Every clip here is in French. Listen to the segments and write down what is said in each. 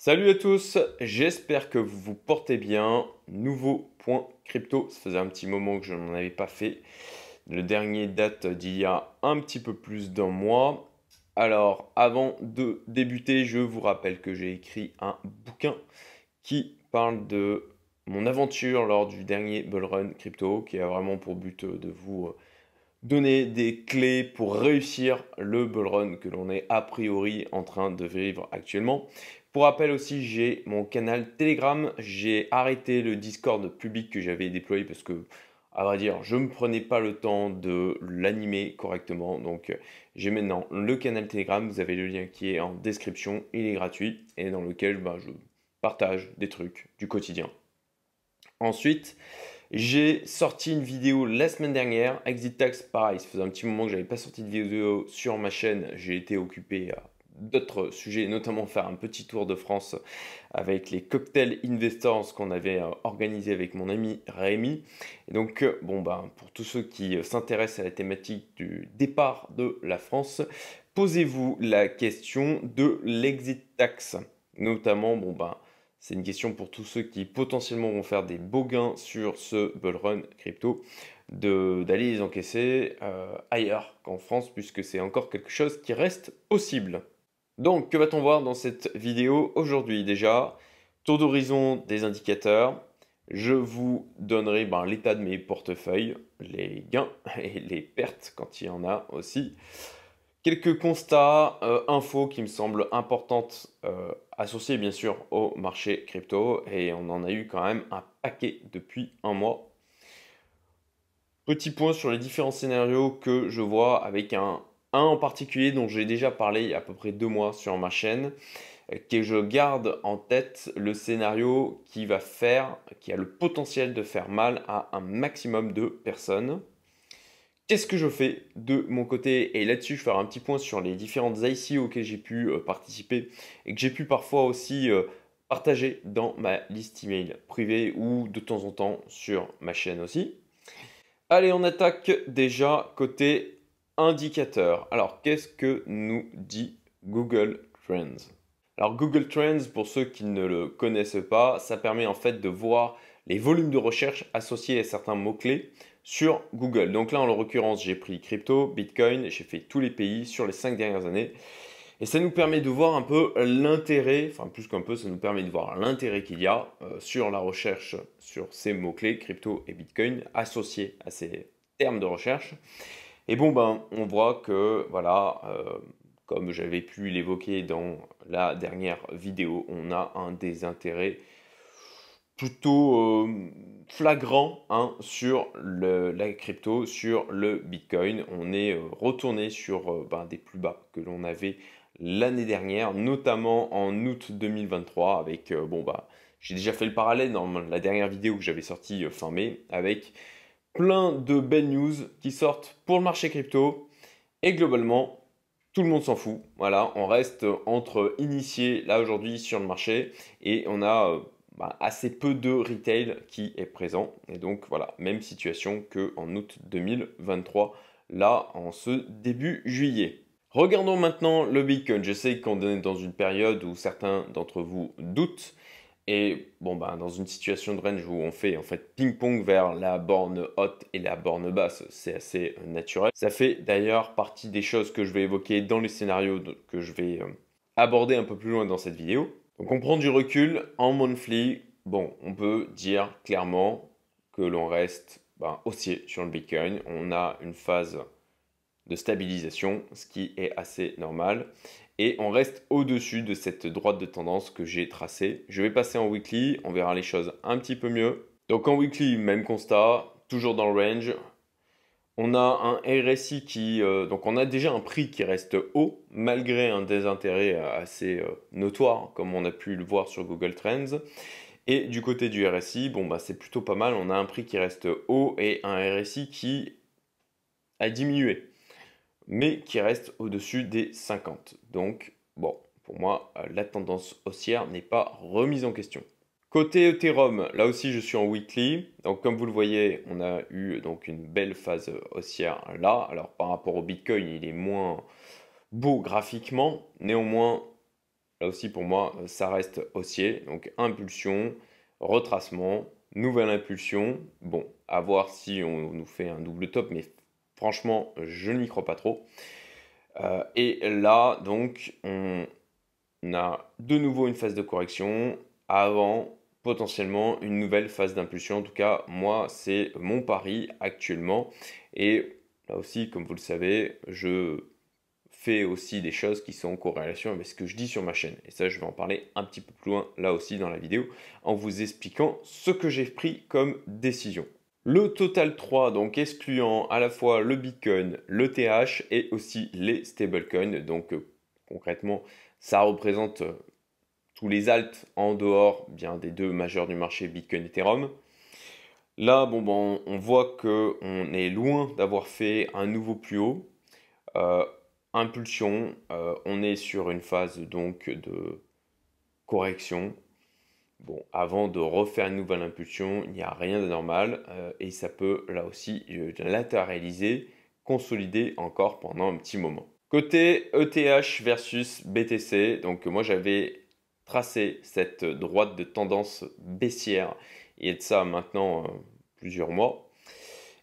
Salut à tous, j'espère que vous vous portez bien. Nouveau point crypto, ça faisait un petit moment que je n'en avais pas fait. Le dernier date d'il y a un petit peu plus d'un mois. Alors, avant de débuter, je vous rappelle que j'ai écrit un bouquin qui parle de mon aventure lors du dernier bull run crypto, qui a vraiment pour but de vous donner des clés pour réussir le bull run que l'on est a priori en train de vivre actuellement. Pour rappel aussi, j'ai mon canal Telegram. J'ai arrêté le Discord public que j'avais déployé parce que, à vrai dire, je ne me prenais pas le temps de l'animer correctement. Donc, j'ai maintenant le canal Telegram. Vous avez le lien qui est en description. Il est gratuit et dans lequel je partage des trucs du quotidien. Ensuite, j'ai sorti une vidéo la semaine dernière. Exit Tax, pareil, ça faisait un petit moment que j'avais pas sorti de vidéo sur ma chaîne. J'ai été occupé à d'autres sujets, notamment faire un petit tour de France avec les cocktails investors qu'on avait organisé avec mon ami Rémi. Et donc, pour tous ceux qui s'intéressent à la thématique du départ de la France, posez-vous la question de l'exit tax. Notamment, c'est une question pour tous ceux qui potentiellement vont faire des beaux gains sur ce bull run crypto, d'aller les encaisser ailleurs qu'en France, puisque c'est encore quelque chose qui reste possible. Donc, que va-t-on voir dans cette vidéo aujourd'hui? Déjà, tour d'horizon des indicateurs. Je vous donnerai l'état de mes portefeuilles, les gains et les pertes quand il y en a aussi. Quelques constats, infos qui me semblent importantes, associées bien sûr au marché crypto, et on en a eu quand même un paquet depuis un mois. Petit point sur les différents scénarios que je vois, avec un en particulier dont j'ai déjà parlé il y a à peu près 2 mois sur ma chaîne, que je garde en tête le scénario qui a le potentiel de faire mal à un maximum de personnes. Qu'est-ce que je fais de mon côté? Et là-dessus, je vais faire un petit point sur les différentes ICO auxquelles j'ai pu participer et que j'ai pu parfois aussi partager dans ma liste email privée ou de temps en temps sur ma chaîne aussi. Allez, on attaque déjà côté indicateur. Alors, qu'est-ce que nous dit Google Trends? Alors, Google Trends, pour ceux qui ne le connaissent pas, ça permet en fait de voir les volumes de recherche associés à certains mots-clés sur Google. Donc là, en l'occurrence, j'ai pris crypto, Bitcoin, j'ai fait tous les pays sur les 5 dernières années. Et ça nous permet de voir un peu l'intérêt, enfin plus qu'un peu, ça nous permet de voir l'intérêt qu'il y a sur la recherche sur ces mots-clés, crypto et Bitcoin, associés à ces termes de recherche. Et on voit que, voilà, comme j'avais pu l'évoquer dans la dernière vidéo, on a un désintérêt plutôt flagrant sur la crypto, sur le Bitcoin. On est retourné sur des plus bas que l'on avait l'année dernière, notamment en août 2023 avec, j'ai déjà fait le parallèle dans la dernière vidéo que j'avais sortie fin mai, avec plein de belles news qui sortent pour le marché crypto, et globalement, tout le monde s'en fout. Voilà, on reste entre initiés là aujourd'hui sur le marché, et on a assez peu de retail qui est présent. Et donc voilà, même situation qu'en août 2023, là en ce début juillet. Regardons maintenant le Bitcoin. Je sais qu'on est dans une période où certains d'entre vous doutent. Et dans une situation de range où on fait en fait ping-pong vers la borne haute et la borne basse, c'est assez naturel. Ça fait d'ailleurs partie des choses que je vais évoquer dans les scénarios que je vais aborder un peu plus loin dans cette vidéo. Donc on prend du recul en monthly. On peut dire clairement que l'on reste haussier sur le Bitcoin. On a une phase de stabilisation, ce qui est assez normal. Et on reste au-dessus de cette droite de tendance que j'ai tracée. Je vais passer en weekly, on verra les choses un petit peu mieux. Donc en weekly, même constat, toujours dans le range. On a un RSI donc on a déjà un prix qui reste haut, malgré un désintérêt assez notoire, comme on a pu le voir sur Google Trends. Et du côté du RSI, c'est plutôt pas mal. On a un prix qui reste haut et un RSI qui a diminué, mais qui reste au-dessus des 50. Donc, pour moi, la tendance haussière n'est pas remise en question. Côté Ethereum, là aussi je suis en weekly. Donc comme vous le voyez, on a eu donc une belle phase haussière là. Alors par rapport au Bitcoin, il est moins beau graphiquement. Néanmoins, là aussi pour moi, ça reste haussier. Donc impulsion, retracement, nouvelle impulsion. Bon, à voir si on nous fait un double top, mais franchement, je n'y crois pas trop. Et là, donc, on a de nouveau une phase de correction avant potentiellement une nouvelle phase d'impulsion. En tout cas, moi, c'est mon pari actuellement. Et là aussi, comme vous le savez, je fais aussi des choses qui sont en corrélation avec ce que je dis sur ma chaîne. Et ça, je vais en parler un petit peu plus loin là aussi dans la vidéo en vous expliquant ce que j'ai pris comme décision. Le Total 3, donc excluant à la fois le Bitcoin, le TH et aussi les stablecoins. Donc concrètement, ça représente tous les alts en dehors bien des deux majeurs du marché, Bitcoin et Ethereum. Là, bon, on voit qu'on est loin d'avoir fait un nouveau plus haut. Impulsion, on est sur une phase donc de correction. Bon, avant de refaire une nouvelle impulsion, il n'y a rien d'anormal et ça peut là aussi latéraliser, consolider encore pendant un petit moment. Côté ETH versus BTC, donc moi j'avais tracé cette droite de tendance baissière et de ça maintenant plusieurs mois.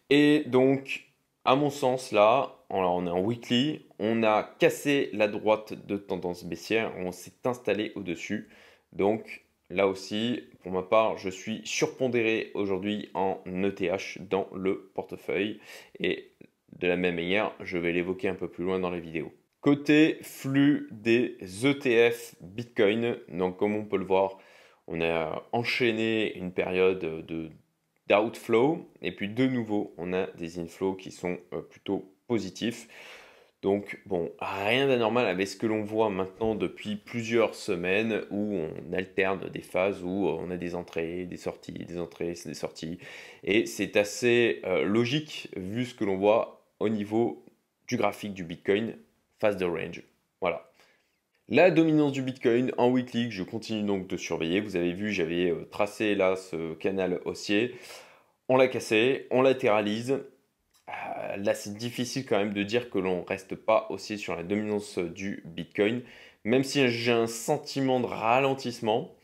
Et donc, à mon sens, là, on est en weekly, on a cassé la droite de tendance baissière, on s'est installé au-dessus. Donc, là aussi, pour ma part, je suis surpondéré aujourd'hui en ETH dans le portefeuille. Et de la même manière, je vais l'évoquer un peu plus loin dans la vidéo. Côté flux des ETF Bitcoin, donc comme on peut le voir, on a enchaîné une période d'outflow et puis de nouveau on a des inflows qui sont plutôt positifs. Donc bon, rien d'anormal avec ce que l'on voit maintenant depuis plusieurs semaines où on alterne des phases où on a des entrées, des sorties, des entrées, des sorties. Et c'est assez logique vu ce que l'on voit au niveau du graphique du Bitcoin, phase de range. Voilà. La dominance du Bitcoin en weekly, je continue donc de surveiller. Vous avez vu, j'avais tracé là ce canal haussier. On l'a cassé, on latéralise. Là, c'est difficile quand même de dire que l'on reste pas haussier sur la dominance du Bitcoin, même si j'ai un sentiment de ralentissement.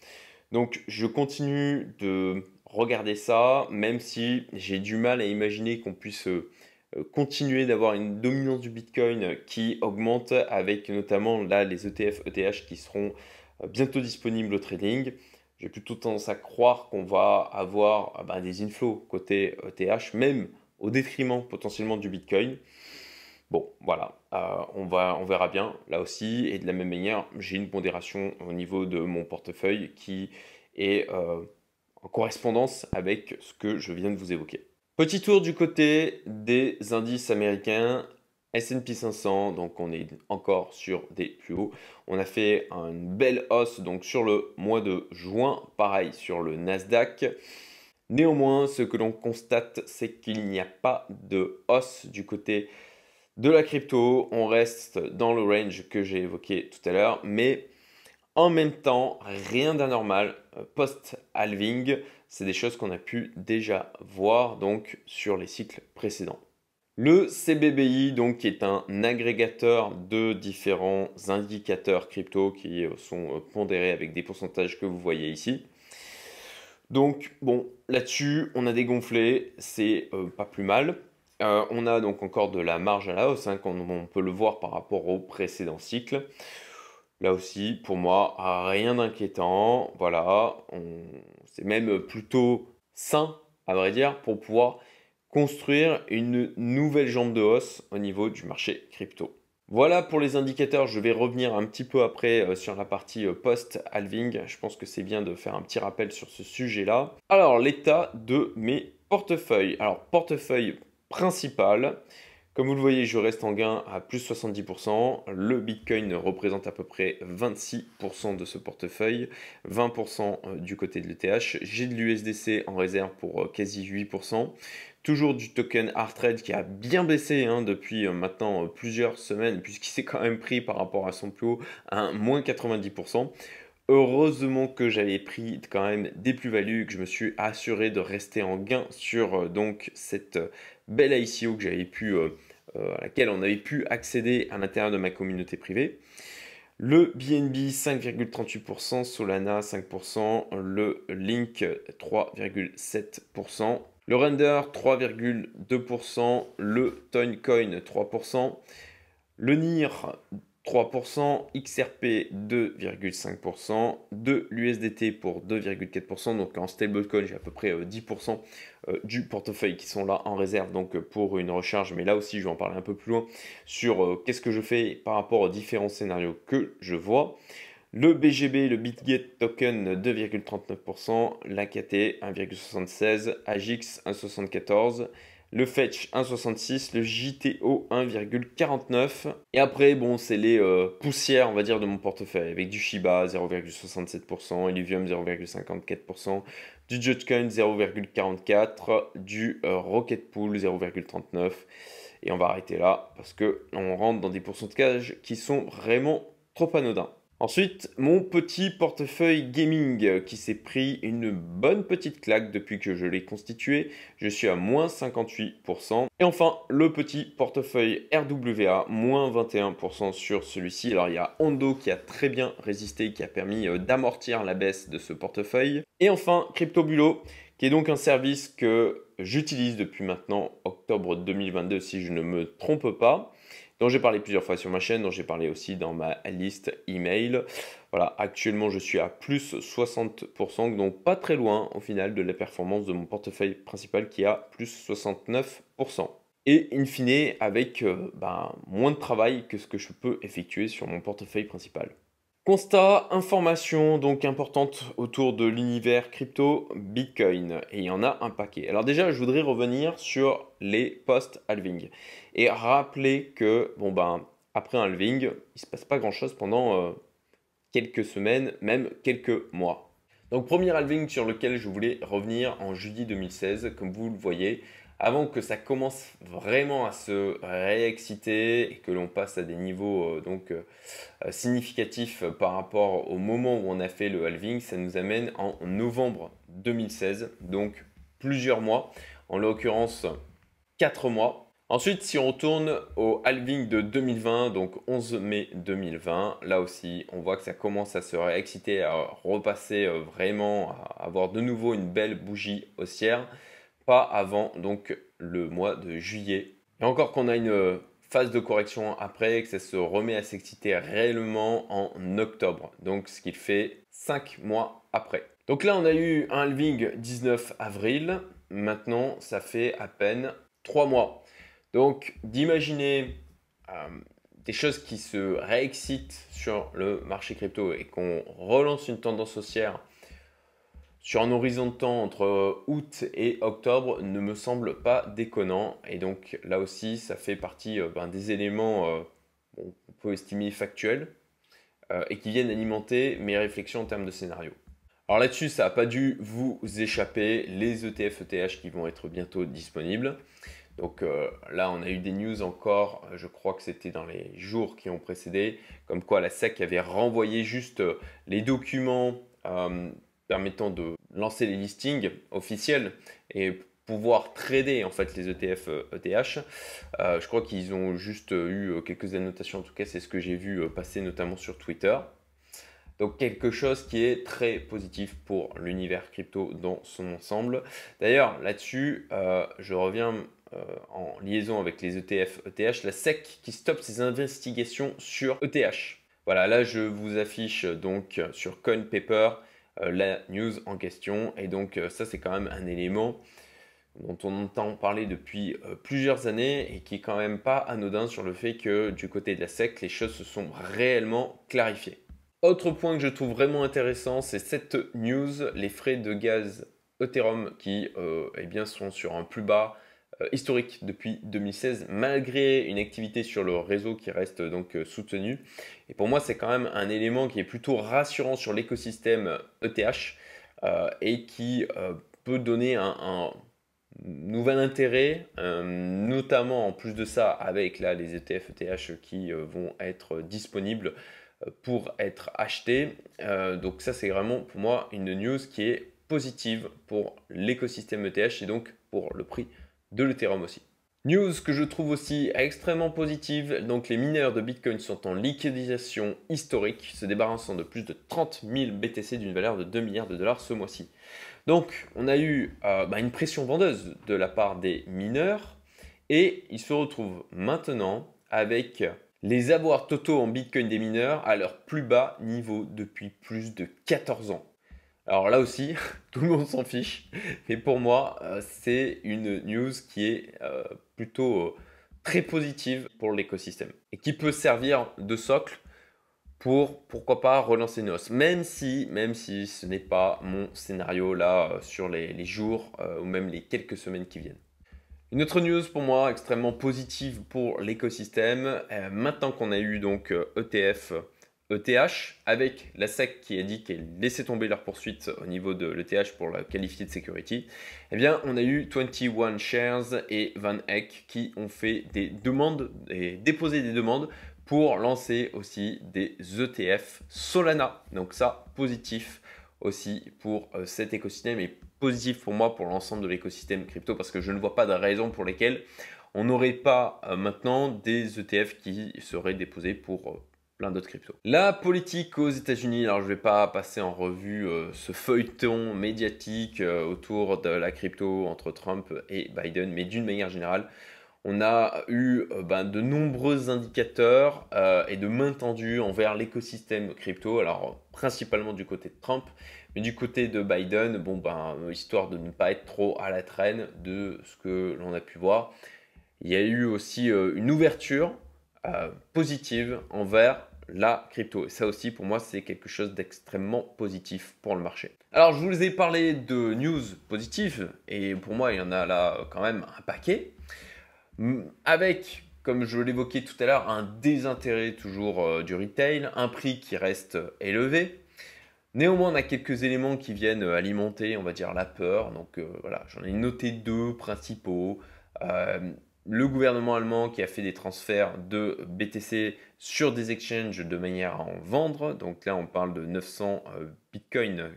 Donc, je continue de regarder ça, même si j'ai du mal à imaginer qu'on puisse continuer d'avoir une dominance du Bitcoin qui augmente avec notamment là les ETF, ETH qui seront bientôt disponibles au trading. J'ai plutôt tendance à croire qu'on va avoir des inflows côté ETH, même au détriment potentiellement du Bitcoin. Bon, voilà, on verra bien là aussi. Et de la même manière, j'ai une pondération au niveau de mon portefeuille qui est en correspondance avec ce que je viens de vous évoquer. Petit tour du côté des indices américains. S&P 500, donc on est encore sur des plus hauts. On a fait une belle hausse donc sur le mois de juin, pareil sur le Nasdaq. Néanmoins, ce que l'on constate, c'est qu'il n'y a pas de hausse du côté de la crypto. On reste dans le range que j'ai évoqué tout à l'heure, mais en même temps, rien d'anormal. Post-halving, c'est des choses qu'on a pu déjà voir donc sur les cycles précédents. Le CBBI, donc, qui est un agrégateur de différents indicateurs crypto qui sont pondérés avec des pourcentages que vous voyez ici. Donc, bon, là-dessus, on a dégonflé, c'est pas plus mal. On a donc encore de la marge à la hausse, hein, comme on peut le voir par rapport au précédent cycle. Là aussi, pour moi, rien d'inquiétant. Voilà, c'est même plutôt sain, à vrai dire, pour pouvoir construire une nouvelle jambe de hausse au niveau du marché crypto. Voilà pour les indicateurs, je vais revenir un petit peu après sur la partie post-halving. Je pense que c'est bien de faire un petit rappel sur ce sujet-là. Alors, l'état de mes portefeuilles. Alors, portefeuille principal. Comme vous le voyez, je reste en gain à plus 70%. Le Bitcoin représente à peu près 26% de ce portefeuille, 20% du côté de l'ETH. J'ai de l'USDC en réserve pour quasi 8%. Toujours du token Artrade qui a bien baissé depuis maintenant plusieurs semaines, puisqu'il s'est quand même pris par rapport à son plus haut à moins 90%. Heureusement que j'avais pris quand même des plus-values, que je me suis assuré de rester en gain sur donc cette belle ICO que j'avais pu, à laquelle on avait pu accéder à l'intérieur de ma communauté privée. Le BNB 5,38%, Solana 5%, le Link 3,7%, le Render 3,2%, le Toincoin 3%, le NIR 3%, XRP 2,5%, de l'USDT pour 2,4%, donc en stablecoin j'ai à peu près 10% du portefeuille qui sont là en réserve donc pour une recharge, mais là aussi je vais en parler un peu plus loin sur qu'est-ce que je fais par rapport aux différents scénarios que je vois. Le BGB, le Bitget Token 2,39%, l'AKT 1,76%, AGIX 1,74%, le Fetch 1,66, le JTO 1,49. Et après, bon, c'est les poussières, on va dire, de mon portefeuille, avec du Shiba 0,67%, Illuvium 0,54%, du Dogecoin 0,44%, du Rocket Pool 0,39%. Et on va arrêter là, parce que on rentre dans des pourcentages qui sont vraiment trop anodins. Ensuite, mon petit portefeuille gaming qui s'est pris une bonne petite claque depuis que je l'ai constitué. Je suis à moins 58%. Et enfin, le petit portefeuille RWA, moins 21% sur celui-ci. Alors, il y a Hondo qui a très bien résisté, qui a permis d'amortir la baisse de ce portefeuille. Et enfin, CryptoBulo, qui est donc un service que j'utilise depuis maintenant octobre 2022, si je ne me trompe pas, dont j'ai parlé plusieurs fois sur ma chaîne, dont j'ai parlé aussi dans ma liste email. Voilà, actuellement je suis à plus 60%, donc pas très loin au final de la performance de mon portefeuille principal qui a plus 69%. Et in fine, avec moins de travail que ce que je peux effectuer sur mon portefeuille principal. Constat, information donc importante autour de l'univers crypto Bitcoin, et il y en a un paquet. Alors déjà, je voudrais revenir sur les post-halving et rappeler que après un halving, il ne se passe pas grand-chose pendant quelques semaines, même quelques mois. Donc premier halving sur lequel je voulais revenir en juillet 2016, comme vous le voyez, avant que ça commence vraiment à se réexciter et que l'on passe à des niveaux significatifs par rapport au moment où on a fait le halving, ça nous amène en novembre 2016, donc plusieurs mois, en l'occurrence 4 mois. Ensuite, si on retourne au halving de 2020, donc 11 mai 2020, là aussi, on voit que ça commence à se réexciter, à repasser vraiment, à avoir de nouveau une belle bougie haussière, pas avant donc le mois de juillet. Et encore qu'on a une phase de correction après, que ça se remet à s'exciter réellement en octobre, donc ce qui fait 5 mois après. Donc là, on a eu un halving 19 avril, maintenant ça fait à peine 3 mois. Donc d'imaginer des choses qui se réexcitent sur le marché crypto et qu'on relance une tendance haussière sur un horizon de temps entre août et octobre ne me semble pas déconnant. Et donc là aussi, ça fait partie des éléments qu'on peut estimer factuels et qui viennent alimenter mes réflexions en termes de scénario. Alors là-dessus, ça n'a pas dû vous échapper, les ETF ETH qui vont être bientôt disponibles. Donc là, on a eu des news encore, je crois que c'était dans les jours qui ont précédé, comme quoi la SEC avait renvoyé juste les documents permettant de lancer les listings officiels et pouvoir trader en fait les ETF ETH. Je crois qu'ils ont juste eu quelques annotations, en tout cas c'est ce que j'ai vu passer notamment sur Twitter. Donc quelque chose qui est très positif pour l'univers crypto dans son ensemble. D'ailleurs là-dessus, je reviens en liaison avec les ETF ETH, la SEC qui stoppe ses investigations sur ETH. Voilà, là je vous affiche donc sur CoinPaper la news en question, et donc ça c'est quand même un élément dont on entend parler depuis plusieurs années et qui est quand même pas anodin sur le fait que du côté de la SEC, les choses se sont réellement clarifiées. Autre point que je trouve vraiment intéressant, c'est cette news, les frais de gaz Ethereum qui sont sur un plus bas historique depuis 2016, malgré une activité sur le réseau qui reste donc soutenue. Et pour moi, c'est quand même un élément qui est plutôt rassurant sur l'écosystème ETH et qui peut donner un nouvel intérêt, notamment en plus de ça avec là, les ETF ETH qui vont être disponibles pour être acheté. Donc ça c'est vraiment pour moi une news qui est positive pour l'écosystème ETH et donc pour le prix de l'Ethereum aussi. News que je trouve aussi extrêmement positive, donc les mineurs de Bitcoin sont en liquidation historique, se débarrassant de plus de 30 000 BTC d'une valeur de 2 milliards de dollars ce mois-ci. Donc on a eu une pression vendeuse de la part des mineurs et ils se retrouvent maintenant avec les avoirs totaux en Bitcoin des mineurs à leur plus bas niveau depuis plus de 14 ans. Alors là aussi, tout le monde s'en fiche, mais pour moi, c'est une news qui est plutôt très positive pour l'écosystème et qui peut servir de socle pour, pourquoi pas, relancer une hausse, même si ce n'est pas mon scénario là sur les jours ou même les quelques semaines qui viennent. Une autre news pour moi extrêmement positive pour l'écosystème, maintenant qu'on a eu donc ETF, ETH, avec la SEC qui a dit qu'elle laissait tomber leur poursuite au niveau de l'ETH pour la qualifier de security, eh bien on a eu 21 Shares et Van Eck qui ont fait des demandes et déposé des demandes pour lancer aussi des ETF Solana. Donc ça, positif aussi pour cet écosystème et positif pour moi pour l'ensemble de l'écosystème crypto parce que je ne vois pas de raison pour lesquelles on n'aurait pas maintenant des ETF qui seraient déposés pour plein d'autres cryptos. La politique aux États-Unis, alors je ne vais pas passer en revue ce feuilleton médiatique autour de la crypto entre Trump et Biden, mais d'une manière générale, on a eu de nombreux indicateurs et de main tendue envers l'écosystème crypto, alors principalement du côté de Trump, mais du côté de Biden, histoire de ne pas être trop à la traîne de ce que l'on a pu voir. Il y a eu aussi une ouverture positive envers la crypto. Et ça aussi, pour moi, c'est quelque chose d'extrêmement positif pour le marché. Alors, je vous ai parlé de news positives, et pour moi, il y en a là quand même un paquet. Avec, comme je l'évoquais tout à l'heure, un désintérêt toujours du retail, un prix qui reste élevé. Néanmoins, on a quelques éléments qui viennent alimenter, on va dire, la peur. Donc voilà, j'en ai noté deux principaux. Le gouvernement allemand qui a fait des transferts de BTC sur des exchanges de manière à en vendre. Donc là, on parle de 900 bitcoins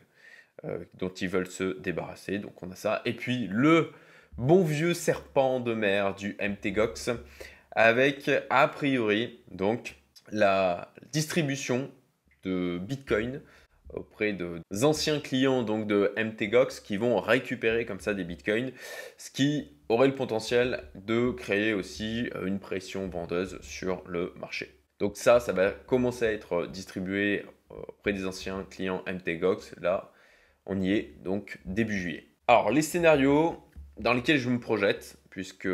dont ils veulent se débarrasser. Donc on a ça. Et puis le bon vieux serpent de mer du MTGOX avec a priori donc la distribution de Bitcoin auprès de anciens clients donc de MTGOX qui vont récupérer comme ça des bitcoins, ce qui aurait le potentiel de créer aussi une pression vendeuse sur le marché. Donc ça va commencer à être distribué auprès des anciens clients MTGOX. Là, on y est donc début juillet. Alors les scénarios dans lesquels je me projette, puisque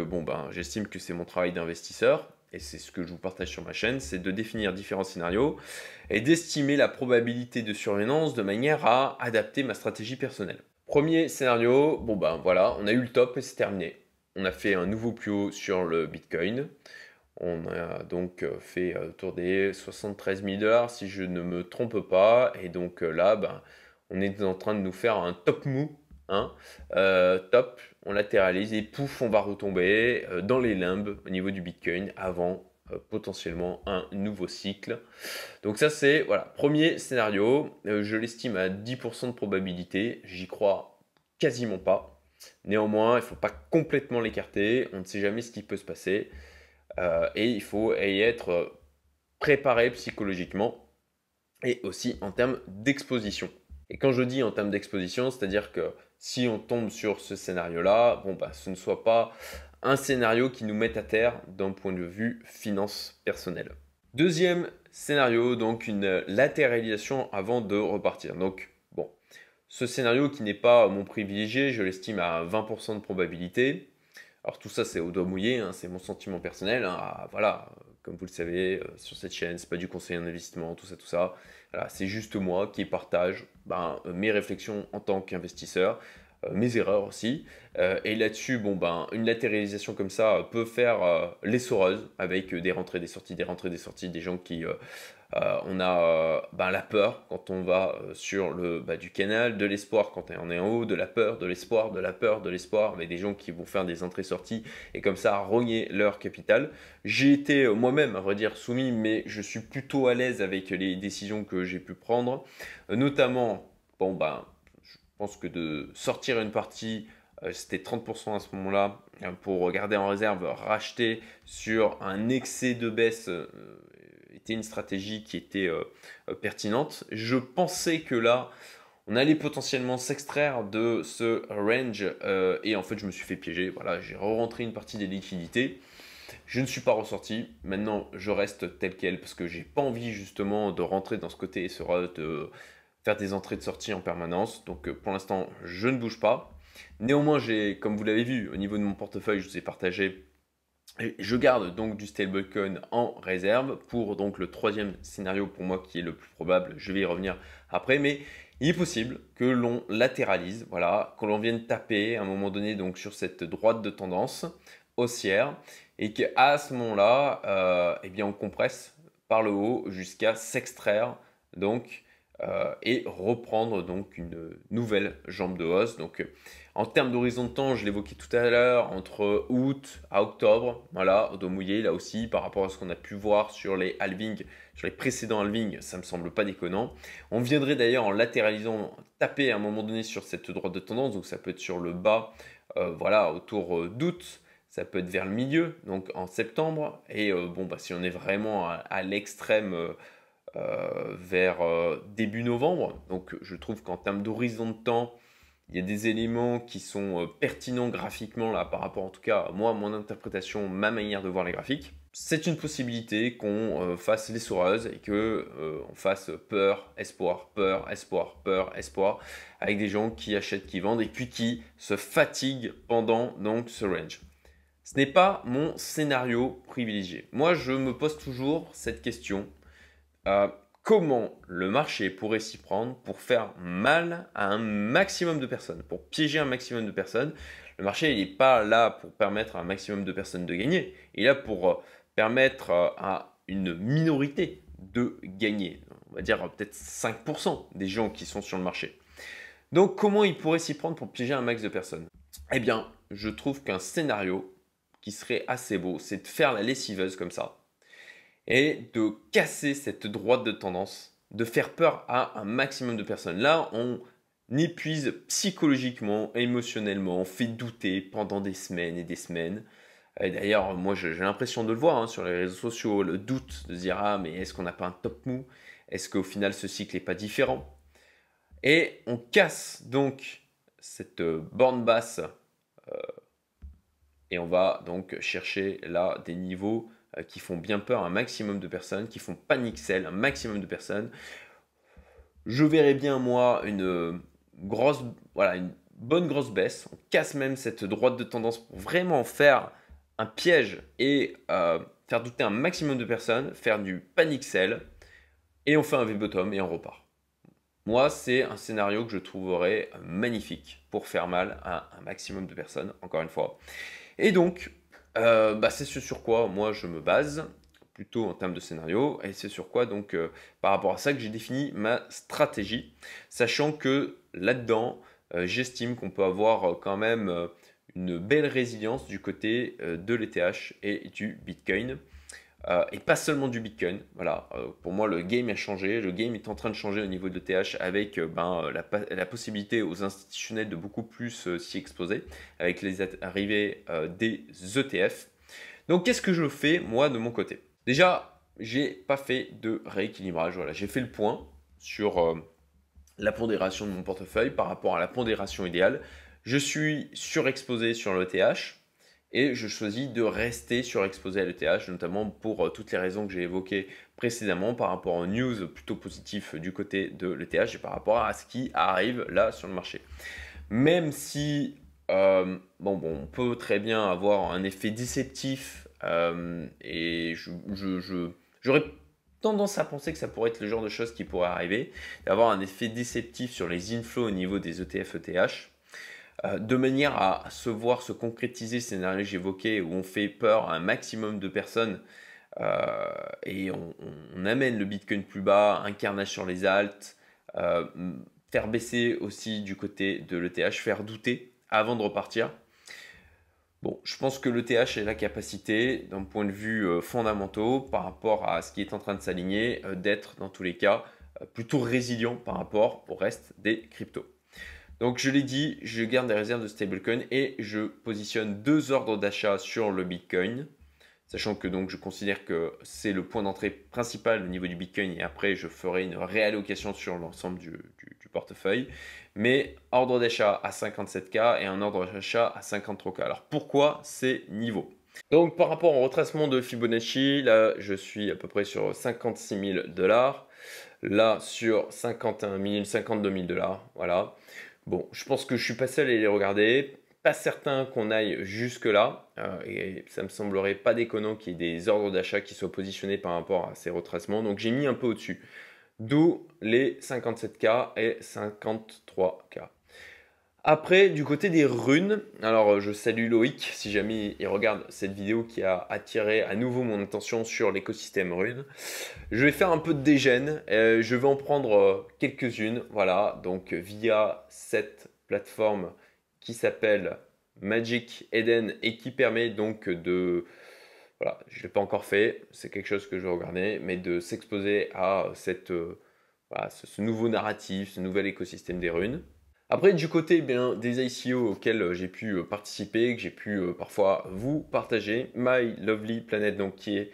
j'estime que c'est mon travail d'investisseur, et c'est ce que je vous partage sur ma chaîne, c'est de définir différents scénarios et d'estimer la probabilité de survenance de manière à adapter ma stratégie personnelle. Premier scénario, voilà, on a eu le top et c'est terminé. On a fait un nouveau plus haut sur le Bitcoin. On a donc fait autour des 73 000 dollars si je ne me trompe pas. Et donc là, on est en train de nous faire un top mou. Hein, top, on latéralise et pouf, on va retomber dans les limbes au niveau du Bitcoin avant potentiellement un nouveau cycle. Donc ça c'est, voilà, premier scénario, je l'estime à 10% de probabilité, j'y crois quasiment pas. Néanmoins, il ne faut pas complètement l'écarter, on ne sait jamais ce qui peut se passer et il faut y être préparé psychologiquement et aussi en termes d'exposition. Et quand je dis en termes d'exposition, c'est-à-dire que si on tombe sur ce scénario-là, ce ne soit pas un scénario qui nous mette à terre d'un point de vue finance personnelle. Deuxième scénario, donc une latéralisation avant de repartir. Donc ce scénario qui n'est pas mon privilégié, je l'estime à 20% de probabilité. Alors tout ça c'est au doigt mouillé, hein, c'est mon sentiment personnel. Hein, voilà, comme vous le savez, sur cette chaîne, c'est pas du conseil en investissement, tout ça. Voilà, c'est juste moi qui partage mes réflexions en tant qu'investisseur, mes erreurs aussi. Et là-dessus, une latéralisation comme ça peut faire l'essoreuse avec des rentrées, des sorties, des gens qui on a la peur quand on va sur le bas du canal, de l'espoir quand on est en haut, de la peur, de l'espoir, de la peur, de l'espoir, avec des gens qui vont faire des entrées-sorties et comme ça rogner leur capital. J'ai été moi-même, à vrai dire, soumis, mais je suis plutôt à l'aise avec les décisions que j'ai pu prendre, notamment, je pense que de sortir une partie C'était 30% à ce moment-là pour garder en réserve, racheter sur un excès de baisse était une stratégie qui était pertinente. Je pensais que là, on allait potentiellement s'extraire de ce range et en fait, je me suis fait piéger. Voilà, j'ai re-rentré une partie des liquidités. Je ne suis pas ressorti. Maintenant, je reste tel quel parce que j'ai pas envie justement de rentrer dans ce côté SRA, de faire des entrées de sortie en permanence. Donc pour l'instant, je ne bouge pas. Néanmoins, comme vous l'avez vu, au niveau de mon portefeuille, je vous ai partagé. Je garde donc du stablecoin en réserve pour donc le troisième scénario pour moi qui est le plus probable. Je vais y revenir après, mais il est possible que l'on latéralise, voilà, que l'on vienne taper à un moment donné donc sur cette droite de tendance haussière et qu'à ce moment-là, eh bien on compresse par le haut jusqu'à s'extraire donc et reprendre donc une nouvelle jambe de hausse. Donc en termes d'horizon de temps, je l'évoquais tout à l'heure, entre août à octobre, voilà, au dos mouillé, là aussi, par rapport à ce qu'on a pu voir sur les halvings, sur les précédents halvings, ça me semble pas déconnant. On viendrait d'ailleurs en latéralisant, taper à un moment donné sur cette droite de tendance, donc ça peut être sur le bas, voilà, autour d'août, ça peut être vers le milieu, donc en septembre, et bon, bah, si on est vraiment à l'extrême, vers début novembre. Donc je trouve qu'en termes d'horizon de temps, il y a des éléments qui sont pertinents graphiquement là par rapport en tout cas à moi, mon interprétation, ma manière de voir les graphiques. C'est une possibilité qu'on fasse les soureuses et que on fasse peur, espoir, peur, espoir, peur, espoir avec des gens qui achètent, qui vendent et puis qui se fatiguent pendant donc ce range. Ce n'est pas mon scénario privilégié. Moi, je me pose toujours cette question. Comment le marché pourrait s'y prendre pour faire mal à un maximum de personnes, pour piéger un maximum de personnes. Le marché n'est pas là pour permettre à un maximum de personnes de gagner, il est là pour permettre à une minorité de gagner. On va dire peut-être 5% des gens qui sont sur le marché. Donc comment il pourrait s'y prendre pour piéger un max de personnes? Eh bien, je trouve qu'un scénario qui serait assez beau, c'est de faire la lessiveuse comme ça et de casser cette droite de tendance, de faire peur à un maximum de personnes. Là, on épuise psychologiquement, émotionnellement, on fait douter pendant des semaines et des semaines. Et d'ailleurs, moi, j'ai l'impression de le voir sur les réseaux sociaux, le doute de se dire ah mais est-ce qu'on n'a pas un top mou? Est-ce qu'au final ce cycle n'est pas différent? Et on casse donc cette borne basse et on va donc chercher là des niveaux qui font bien peur à un maximum de personnes, qui font panic sell un maximum de personnes. Je verrais bien moi une grosse, voilà, une bonne grosse baisse. On casse même cette droite de tendance pour vraiment faire un piège et faire douter un maximum de personnes, faire du panic sell et on fait un V-bottom et on repart. Moi, c'est un scénario que je trouverais magnifique pour faire mal à un maximum de personnes, encore une fois. Et donc, c'est ce sur quoi moi je me base, plutôt en termes de scénario, et c'est sur quoi donc par rapport à ça que j'ai défini ma stratégie, sachant que là-dedans, j'estime qu'on peut avoir quand même une belle résilience du côté de l'ETH et du Bitcoin. Et pas seulement du Bitcoin. Voilà, pour moi, le game a changé. Le game est en train de changer au niveau de l'ETH avec la possibilité aux institutionnels de beaucoup plus s'y exposer avec les arrivées des ETF. Donc, qu'est-ce que je fais, moi, de mon côté? Déjà, j'ai pas fait de rééquilibrage. Voilà, j'ai fait le point sur la pondération de mon portefeuille par rapport à la pondération idéale. Je suis surexposé sur l'ETH. Et je choisis de rester surexposé à l'ETH, notamment pour toutes les raisons que j'ai évoquées précédemment par rapport aux news plutôt positifs du côté de l'ETH et par rapport à ce qui arrive là sur le marché. Même si on peut très bien avoir un effet déceptif et j'aurais tendance à penser que ça pourrait être le genre de choses qui pourrait arriver, d'avoir un effet déceptif sur les inflows au niveau des ETF-ETH. De manière à se voir se concrétiser ces scénarios que j'évoquais où on fait peur à un maximum de personnes et on amène le Bitcoin plus bas, un carnage sur les alts, faire baisser aussi du côté de l'ETH, faire douter avant de repartir. Bon, je pense que l'ETH a la capacité, d'un point de vue fondamentaux, par rapport à ce qui est en train de s'aligner, d'être dans tous les cas plutôt résilient par rapport au reste des cryptos. Donc je l'ai dit, je garde des réserves de stablecoin et je positionne 2 ordres d'achat sur le Bitcoin. Sachant que donc je considère que c'est le point d'entrée principal au niveau du Bitcoin et après je ferai une réallocation sur l'ensemble du portefeuille. Mais ordre d'achat à 57K et un ordre d'achat à 53K. Alors pourquoi ces niveaux? Donc par rapport au retracement de Fibonacci, là je suis à peu près sur 56 000 $. Là sur 51 000, 52 000 $. Voilà. Bon, je pense que je suis pas seul à les regarder. Pas certain qu'on aille jusque là. Et ça me semblerait pas déconnant qu'il y ait des ordres d'achat qui soient positionnés par rapport à ces retracements. Donc j'ai mis un peu au-dessus. D'où les 57K et 53K. Après, du côté des runes, alors je salue Loïc si jamais il regarde cette vidéo qui a attiré à nouveau mon attention sur l'écosystème runes. Je vais faire un peu de dégène, je vais en prendre quelques-unes, voilà, donc via cette plateforme qui s'appelle Magic Eden et qui permet donc de, voilà, je ne l'ai pas encore fait, c'est quelque chose que je vais regarder, mais de s'exposer à cette, voilà, ce nouveau narratif, ce nouvel écosystème des runes. Après, du côté bien, des ICO auxquels j'ai pu participer, que j'ai pu parfois vous partager, My Lovely Planet, donc qui est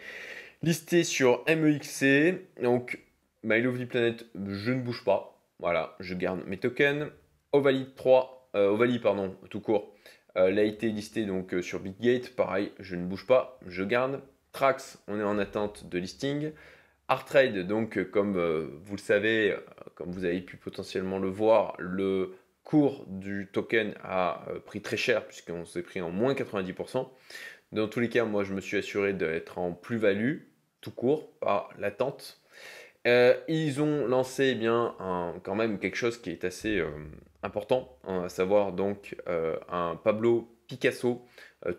listé sur MEXC. Donc, My Lovely Planet, je ne bouge pas. Voilà, je garde mes tokens. Ovalie 3, Ovalie, pardon, tout court. Elle a été listée donc sur Bitgate, pareil, je ne bouge pas, je garde. Trax, on est en attente de listing. Artrade, donc comme vous le savez, comme vous avez pu potentiellement le voir, le cours du token a pris très cher puisqu'on s'est pris en moins 90%. Dans tous les cas, moi je me suis assuré d'être en plus-value, tout court, pas latente. Ils ont lancé quand même quelque chose qui est assez important, hein, à savoir donc un Pablo Picasso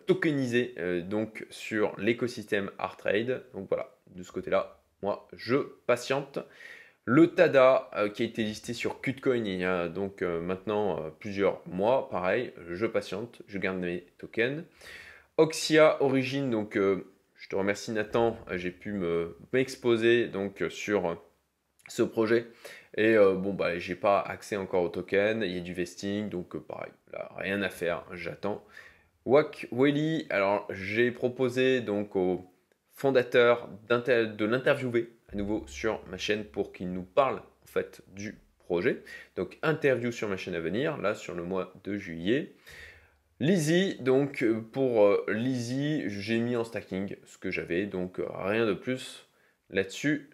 tokenisé donc sur l'écosystème Artrade. Donc voilà, de ce côté-là, moi je patiente. Le TADA qui a été listé sur Qtcoin il y a donc maintenant plusieurs mois, pareil, je patiente, je garde mes tokens. Oxia Origin, donc je te remercie Nathan, j'ai pu m'exposer donc sur ce projet et bon bah j'ai pas accès encore au token, il y a du vesting donc pareil, là, rien à faire, j'attends. Wak Welly, alors j'ai proposé donc au fondateur de l'interviewer à nouveau sur ma chaîne pour qu'il nous parle en fait du projet. Donc interview sur ma chaîne à venir, là sur le mois de juillet. Lizzy, donc pour Lizzy, j'ai mis en stacking ce que j'avais, donc rien de plus là-dessus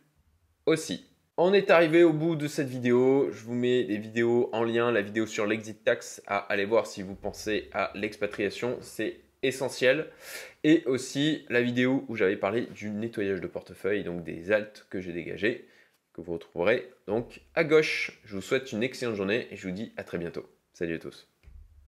aussi. On est arrivé au bout de cette vidéo, je vous mets des vidéos en lien, la vidéo sur l'exit tax à aller voir si vous pensez à l'expatriation, c'est essentiel. Et aussi la vidéo où j'avais parlé du nettoyage de portefeuille, donc des alts que j'ai dégagés, que vous retrouverez donc à gauche. Je vous souhaite une excellente journée et je vous dis à très bientôt. Salut à tous.